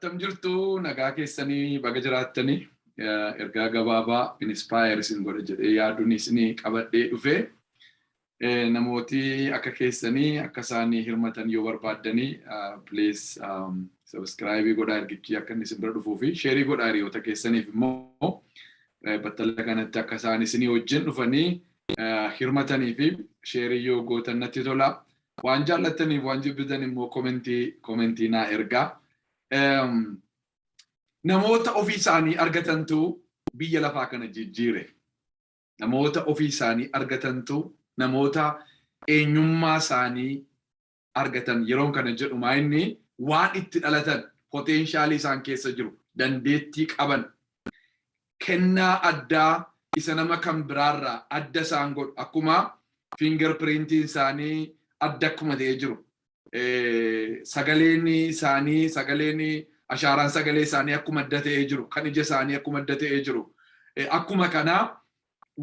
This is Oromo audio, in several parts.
attam jirtu nagaa keessanii baga jiraattanii ergaa gabaabaa inspire isin godhe jedhee yaaduun isinii qabadhee dhufe namooti akka keessanii akka isaanii hirmatan yoo barbaaddanii please subscribe godhaa ergichi akka isin bira dhufuu fi share godhaa hiriyoota keessaniif immoo battala kanatti akka isaan isinii wajjin dhufanii hirmatanii fi share yoo gootan natti tola. Waan jaallattaniif waan jibbitan immoo komentii naa ergaa. Namoota ofii isaanii argatantu biyya lafaa kana jijjiire. Namoota ofii isaanii argatantu namoota eenyummaa isaanii argatan yeroon kana jedhu maayinni waan itti dhalatan potentiaalii isaan keessa jiru dandeettii qaban kennaa addaa isa nama kan biraarraa adda isaan godhu akkuma fingerprintiin isaanii adda akkuma ta'ee jiru. Sagaleen isaanii sagaleen ashaaraan sagalee isaanii akkuma adda ta'ee jiru kan ija isaanii akkuma adda ta'ee jiru akkuma kana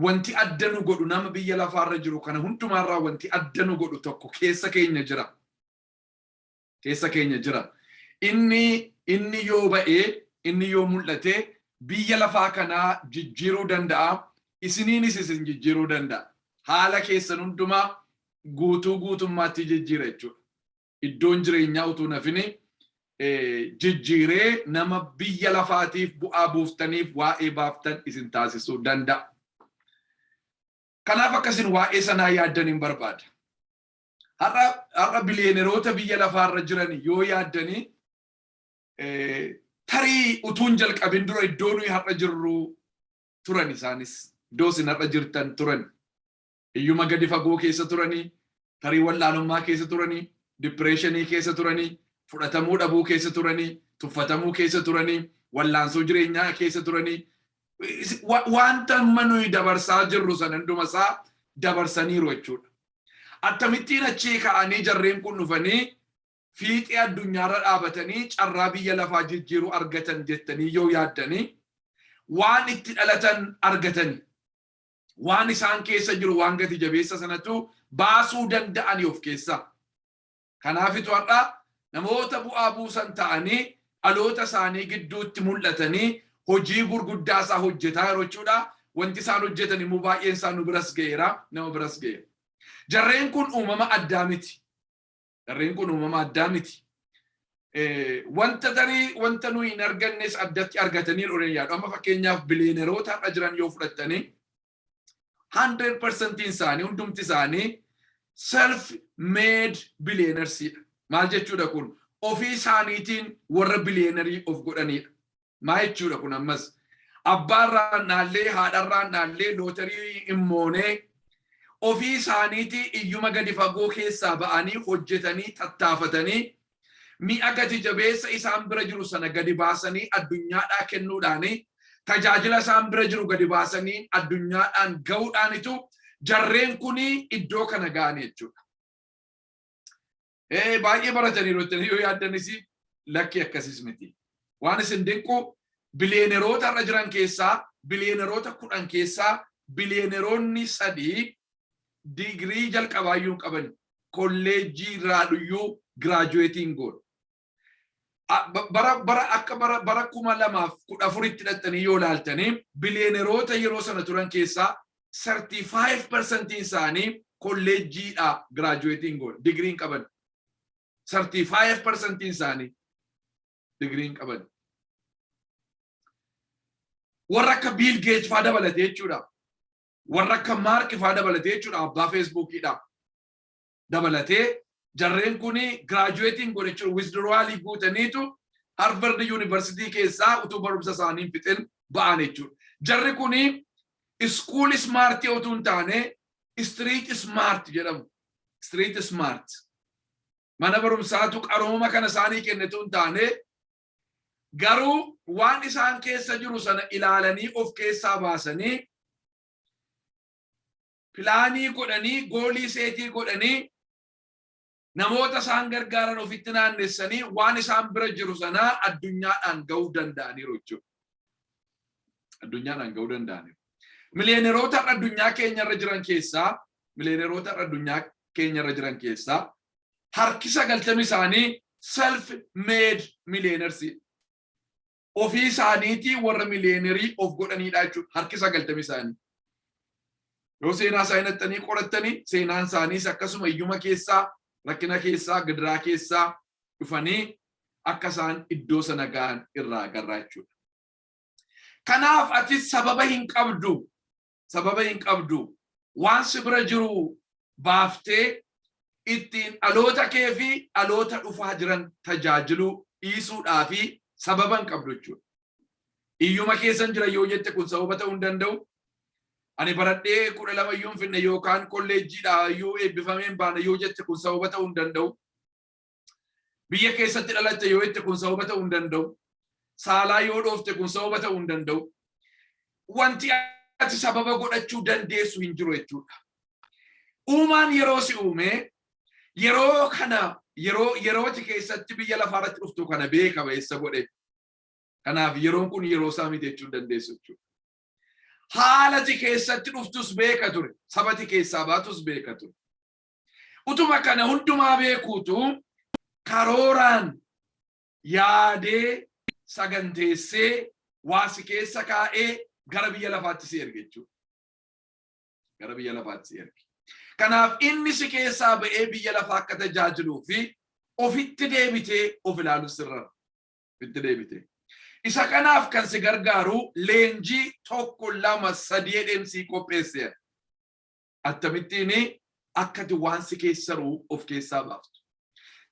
wanti adda nu godhu nama biyya lafaarra jiru kana hundumaarraa wanti adda nu godhu tokko keessa keenya jira inni yoo ba'ee inni yoo mul'ate biyya lafaa kanaa jijjiiruu danda'a isiniinis isin jijjiiruu danda'a haala keessan hundumaa guutummaatti jijjiira jechuudha. Iddoon jireenyaa utuu nafini jijjiiree nama biyya lafaatiif bu'aa buuftaniif waa'ee baaftan isin taasisuu danda'a. Kanaaf akkasin waa'ee sanaa yaaddaniin barbaada. Har'a biliyeeneroota biyya lafaarra jiran yoo yaaddanii tarii utuun jalqabin dura iddoo nuyi har'a jirru turan isaanis iddoo isin har'a jirtan turan. Iyyuma gadi fagoo keessa turanii, tarii wallaalummaa keessa turanii, depressionii keessa turanii, fudhatamuu dhabuu keessa turanii, tuffatamuu keessa turanii, wallaansoo jireenyaa keessa turanii, wanta amma nuyi dabarsaa jirru sana hundumasaa dabarsaniiru jechuudha. Akkamittiin achii ka'anii jarreen kun dhufanii fiixee addunyaarra dhaabatanii carraa biyya lafaa jijjiiruu argatan jettanii yoo yaaddanii waan itti dhalatan argatanii. Waan isaan keessa jiru waan gati jabeessa sanatu baasuu danda'ani of keessa. Kanaafitu har'a namoota bu'aa buusan ta'anii dhaloota isaanii gidduutti mul'atanii hojii gurguddaa isaa hojjetaa jiru jechuudha. Wanti isaan hojjetan immoo baay'een isaa nu biras ga'eera, nama biras ga'eera. Jarreen kun uumama addaa miti. Wanta nuyi hin argannes addatti argatanii dhooreen yaadu. Amma fakkeenyaaf biliyeeneroota har'a jiran yoo fudhattanii 100% isaanii hundumti isaanii self-made billionaires. Maal jechuudha kun? Ofii isaaniitiin warra billionarii of godhanidha. Maal jechuudha kun ammas? Abbaarraan naallee haadharraan naallee lootarii immoonee ofii isaaniitii iyyuma gadi fagoo keessaa ba'anii hojjetanii tattaafatanii mi'a gati jabeessa isaan bira jiru sana gadi baasanii addunyaadhaa kennuudhaanii tajaajila isaan bira jiru gadi baasanii addunyaadhaan ga'uudhaanitu jarreen kuni iddoo kana ga'anii jechuudha. Baay'ee baratanii yoo yaaddanis lakki akkasiis miti. Waan isin dinqu biliyeeneroota irra jiran keessaa biliyeeneroota 10 keessaa biliyeeneroonni 3 digirii jalqabaayyuu qaban kolleejjii irraayyuu giraajuweetiin godhu. bara 2014tti dhattanii yoo ilaaltanii biliyeeneroota yeroo sana turan keessaa 35% isaanii kolleejjiidha giraajuweetiin godhu digiriin qaban. 35% isaanii digiriin qaban. Warra akka Bill Gates faa dabalatee jechuudha. Warra akka Mark faa dabalatee jechuudha abbaa Facebookidha. Dabalatee jarreen kuni graduating godhe jechuudha withdrawalii guutaniitu Harvard University keessaa utuu barumsa isaanii fixin ba'an jechuudha. Jarri kuni school smart utuu hin taane street smart jedhamu. Street smart. Mana barumsaatu qarooma kana isaanii kennitu hin taane garuu waan isaan keessa jiru sana ilaalanii of keessaa baasanii pilaanii godhanii goolii seetii godhanii namoota isaan gargaaran ofitti naannessanii waan isaan bira jiru sana addunyaadhaan ga'uu danda'aniiru jechuudha. Addunyaadhaan ga'uu danda'aniiru. Miliyeeneroota addunyaa keenyarra jiran keessaa harki 90 isaanii self-made millionaires. ofii isaaniitii warra miliyeenerii of godhaniidha jechuudha. Harki 90 isaanii. Yoo seenaa isaa hinattanii qorattanii seenaan isaaniis akkasuma iyyuma keessaa rakkina keessaa gidiraa keessaa dhufanii akka isaan iddoo sana ga'an irraa agarra jechuudha. Kanaaf ati sababa hin qabdu waan si bira jiru baaftee ittiin dhaloota kee fi dhaloota dhufaa jiran tajaajiluu dhiisuudhaa fi sababa hin qabdu jechuudha. Iyyuma keessan jira yoo jette kun sababa ta'uu hin danda'u. Ani baradhee 12 iyyuu hin finne yookaan kolleejjiidhaa iyyuu eebbifameen baana yoo jette kun sababa ta'uu hin danda'u. Biyya keessatti dhalatte yoo jette kun sababa ta'uu hin danda'u. Saalaa yoo dhoofte kun sababa ta'uu hin danda'u. Wanti ati sababa godhachuu dandeessu hin jiru jechuudha. Uumaan yeroo si uume yeroo kana yerooti keessatti biyya lafaarratti dhuftu kana beeka beessa godhe. Kanaaf yeroon kun yeroo isaa miti jechuu dandeessu jechuudha. Haalati keessatti dhuftus beeka ture. Sabati keessaa baatus beeka ture. Utuma kana hundumaa beekuutu karooraan yaadee saganteessee waasi keessa kaa'ee gara biyya lafaatti si erge jechuudha. Gara biyya lafaatti si erge. Kanaaf inni si keessaa ba'ee biyya lafaa akka tajaajiluu fi ofitti deebitee of ilaalu sirra. Ofitti deebitee. Isa kanaaf kan si gargaaru leenjii 1 2 3 deemsii qopheesseera. Attamittiin akkati waan si keessaru of keessaa baaftu.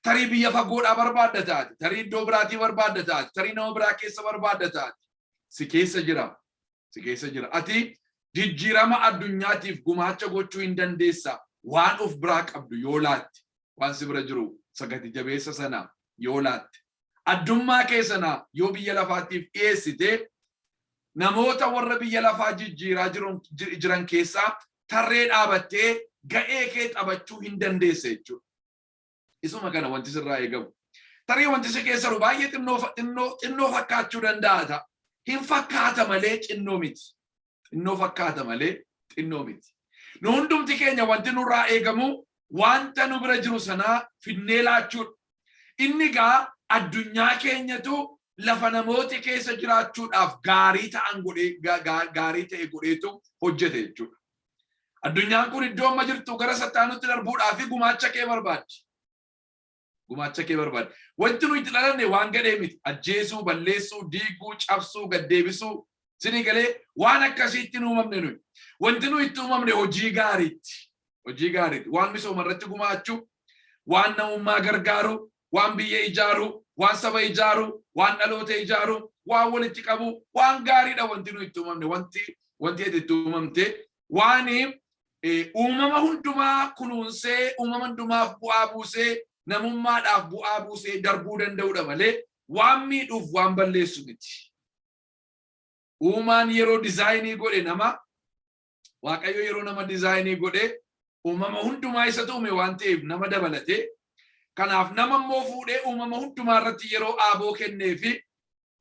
Tarii biyya fagoodhaa barbaadda taate, tarii iddoo biraatii barbaadda taate, tarii nama biraa keessa barbaadda taate. Si keessa jira. Si keessa jira. Ati jijjiirama addunyaatiif gumaacha gochuu hin dandeessa. Waan of biraa qabdu yoo laatte, waan si bira jiru sagati jabeessa sana yoo laatte. Addummaa keessana yoo biyya lafaatiif dhiyeessite namoota warra biyya lafaa jijjiiraa jiran keessaa tarree dhaabattee ga'ee kee taphachuu hin dandeesse jechuudha. Isuma kana wanti sirraa eegamu. Tarii wanti si keessaru baay'ee xinnoo fakkaachuu danda'a. Hin fakkaata malee xinnoo miti. Xinnoo fakkaata malee xinnoo miti. Nu hundumti keenya wanti nurraa eegamu wanta nu bira jiru sanaa finnee laachuudha. Inni gaa addunyaa keenyatu lafa namooti keessa jiraachuudhaaf gaarii ta'an gaarii ta'e godheetu hojjete jechuudha. Addunyaan kun iddoo amma jirtu gara sattaanutti darbuudhaaf gumaacha kee barbaaddi. Gumaacha kee barbaaddi. Wanti nuyi itti dhalanne waan gadhee miti. Ajjeesuu, balleessuu, diiguu, cabsuu, gaddeebisuu sinii galee waan akkasiitti nu uumamne nuyi. Wanti nuyi itti uumamne hojii gaariitti. Hojii gaariitti. Waan misooma irratti gumaachuu, waan namummaa gargaaru, waan biyya ijaaru, waan saba ijaaru, waan dhaloota ijaaru, waan walitti qabu, waan gaariidha wanti nuyi itti uumamne. Wanti itti uumamte waan uumama hundumaa kunuunsee, uumama hundumaaf bu'aa buusee, namummaadhaaf bu'aa buusee darbuu danda'udha malee waan miidhuuf waan balleessu miti. Uumaan yeroo dizaayinii godhe nama, Waaqayyo yeroo nama dizaayinii godhe uumama hundumaa isa uume waan ta'eef nama dabalate. Kanaaf nama immoo fuudhee uumama hundumaa irratti yeroo aaboo kenneefi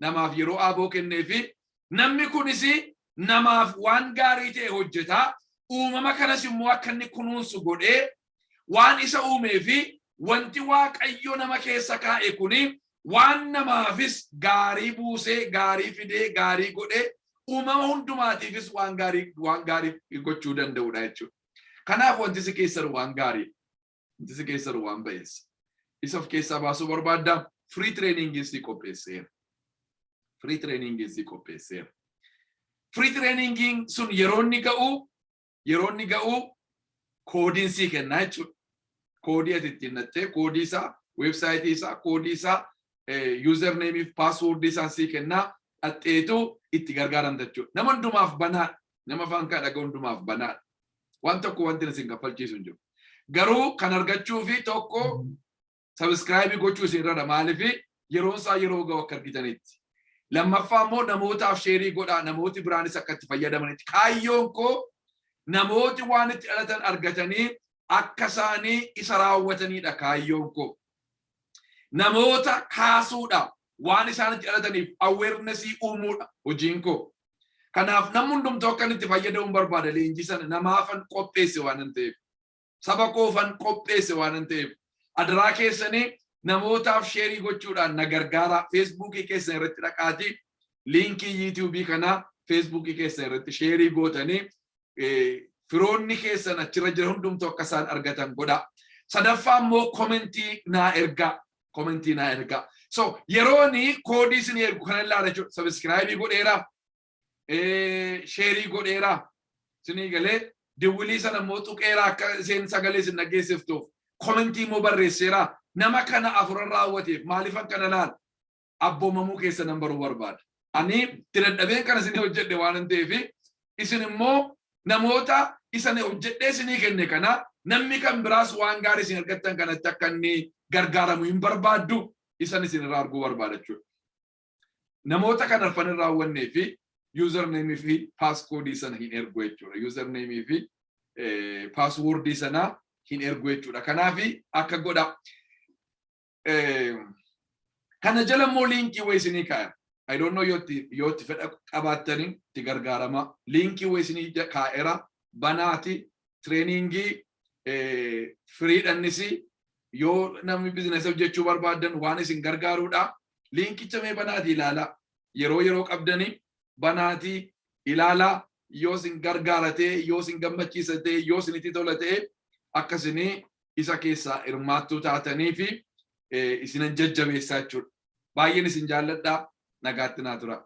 namaaf yeroo aaboo kenneefi namni kunis namaaf waan gaarii ta'e hojjeta. Uumama kanas immoo akka inni kunuunsu godhee waan isa uumeefi wanti Waaqayyo nama keessa kaa'e kuni waan namaafis gaarii buusee, gaarii fidee, gaarii godhee uumama hundumaatiifis waan gaarii gochuu danda'udha jechuudha. Kanaaf wanti si keessaru waan gaarii, wanti si keessaru waan ba'eessa. Isa of keessaa baasuu barbaadda. Free training si qopheesseera. Free training si qopheesseera. Free training sun yeroo inni ga'u koodiin si kenna jechuudha. Koodii ati ittiin nattee koodii isaa, websaayitii isaa, koodii isaa, username fi password isaa si kenna. Atteetu itti gargaaramta jechuudha. Nama hundumaaf banaadha. Nama afaan kaa dhaga'u hundumaaf banaadha. Waan tokko wanti isin kaffalchiisu hin jiru. Garuu kan argachuu fi tokko subscribe gochuu isin irra maaliif yeroon isaa yeroo ga'u akka argitanitti. Lammaffaa immoo namootaaf sheerii godhaa, namooti biraanis akka itti fayyadamanitti. Kaayyoon koo namooti waan itti dhalatan argatanii akka isaanii isa raawwatanidha kaayyoon koo. Namoota kaasuudha. Waan isaan itti dhalataniif awareness uumuudha hojiin koo. Kanaaf namni hundumtuu akka itti fayyadamuun barbaada leenjii sana namaafan qopheesse waan ta'eef. Saba koofan qopheesse waan ta'eef. Adaraa keessanii namootaaf sheerii gochuudhaan na gargaara. Facebookii keessan irratti dhaqaatii linkii YouTube kana Facebook keessa irratti share gootanii firoonni keessan achirra jira hundumtu akka isaan argatan godha. Sadaffaa immoo commentii naa erga. So yerooni koodii isin ergu kana ilaala jechuudha. Subscribe godheera, share godheera. Isinii galee dawwilii sana immoo tuqeera akka isin sagalee isin dhageessiftuuf. Commentii immoo barreesseera. Nama kana afuran raawwateef maaliifan kana laal abboomamuu keessa nan baruu barbaada. Ani dadhabeen kana isin hojjedhe waan ta'eef isin immoo namoota isin hojjedhee isinii kenne kana namni kan biraas waan gaarii isin argattan kanatti akka inni gargaaramu hin barbaaddu isin irraa arguu barbaada jechuudha. Namoota kan arfan irraa raawwannee fi username fi passcode sana hin ergu jechuudha. Username fi password sana hin ergu jechuudha. Kanaaf akka godha. Kana jala immoo linkii way isinii kaa'e. I don't know yotti fedha qabaatanii itti gargaarama. Linkii way isinii kaa'eera banaati trainingii firiidhannis yoo namni bizinesi hojjechuu barbaadan waan isin gargaaruudha. Linkicha mee banaati ilaala. Yeroo qabdanii banaati ilaala. Yoo isin gargaaratee, yoo isin gammachiisatee, yoo isin itti tolatee akkasinii isa keessaa hirmaattuu taatanii fi isinan jajjabeessaa jechuudha. Baay'een isin jaalladhaa. Nagaatti naa tura.